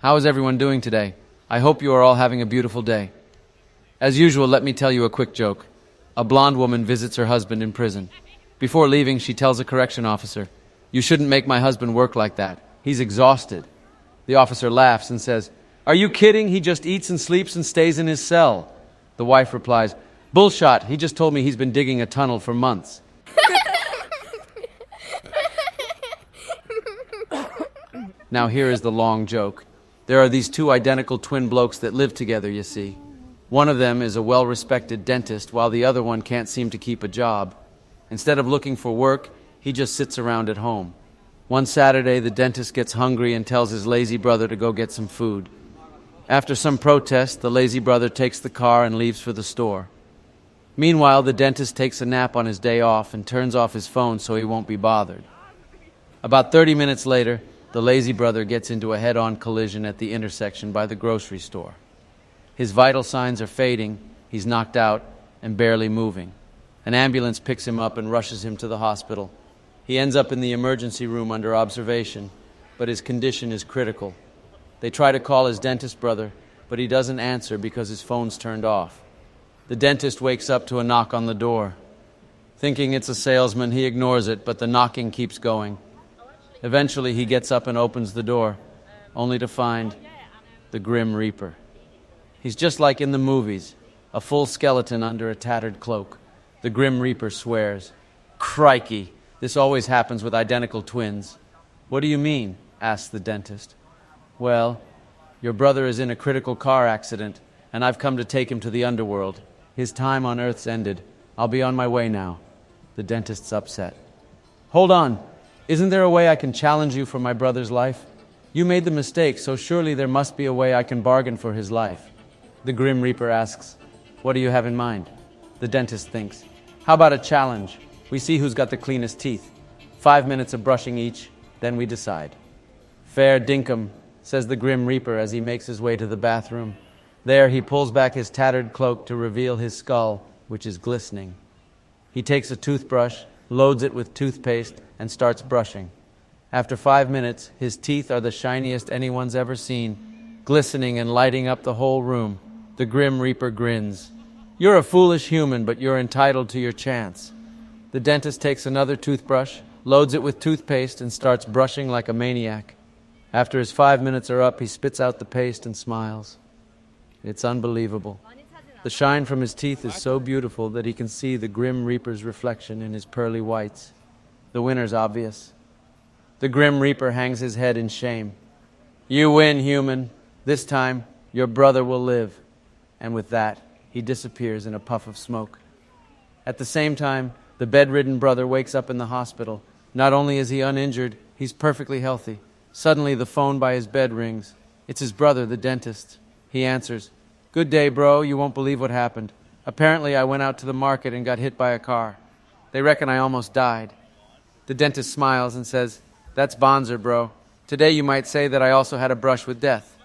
How is everyone doing today? I hope you are all having a beautiful day. As usual, let me tell you a quick joke. A blonde woman visits her husband in prison. Before leaving, she tells a correction officer, "You shouldn't make my husband work like that. He's exhausted." The officer laughs and says, "Are you kidding? He just eats and sleeps and stays in his cell." The wife replies, "Bullshot. He just told me he's been digging a tunnel for months." Now here is the long joke. There are these two identical twin blokes that live together, you see. One of them is a well-respected dentist, while the other one can't seem to keep a job. Instead of looking for work, he just sits around at home. One Saturday, the dentist gets hungry and tells his lazy brother to go get some food. After some protest, the lazy brother takes the car and leaves for the store. Meanwhile, the dentist takes a nap on his day off and turns off his phone so he won't be bothered. About 30 minutes later, the lazy brother gets into a head-on collision at the intersection by the grocery store. His vital signs are fading, he's knocked out and barely moving. An ambulance picks him up and rushes him to the hospital. He ends up in the emergency room under observation, but his condition is critical. They try to call his dentist brother, but he doesn't answer because his phone's turned off. The dentist wakes up to a knock on the door. Thinking it's a salesman, he ignores it, but the knocking keeps going. Eventually, he gets up and opens the door, only to find the Grim Reaper. He's just like in the movies, a full skeleton under a tattered cloak. The Grim Reaper swears, "Crikey, this always happens with identical twins." "What do you mean?" asks the dentist. "Well, your brother is in a critical car accident, and I've come to take him to the underworld. His time on Earth's ended. I'll be on my way now." The dentist's upset. "Hold on. Isn't there a way I can challenge you for my brother's life? You made the mistake, so surely there must be a way I can bargain for his life." The Grim Reaper asks, "What do you have in mind?" The dentist thinks, "How about a challenge? We see who's got the cleanest teeth. 5 minutes of brushing each, then we decide." "Fair dinkum," says the Grim Reaper as he makes his way to the bathroom. There he pulls back his tattered cloak to reveal his skull, which is glistening. He takes a toothbrush, loads it with toothpaste, and starts brushing. After 5 minutes, his teeth are the shiniest anyone's ever seen, glistening and lighting up the whole room. The Grim Reaper grins. "You're a foolish human, but you're entitled to your chance." The dentist takes another toothbrush, loads it with toothpaste, and starts brushing like a maniac. After his 5 minutes are up, he spits out the paste and smiles. It's unbelievable. The shine from his teeth is so beautiful that he can see the Grim Reaper's reflection in his pearly whites. The winner's obvious. The Grim Reaper hangs his head in shame. "You win, human. This time, your brother will live." And with that, he disappears in a puff of smoke. At the same time, the bedridden brother wakes up in the hospital. Not only is he uninjured, he's perfectly healthy. Suddenly, the phone by his bed rings. It's his brother, the dentist. He answers, "Good day, bro. You won't believe what happened. Apparently, I went out to the market and got hit by a car. They reckon I almost died." The dentist smiles and says, "That's Bonzer, bro. Today you might say that I also had a brush with death."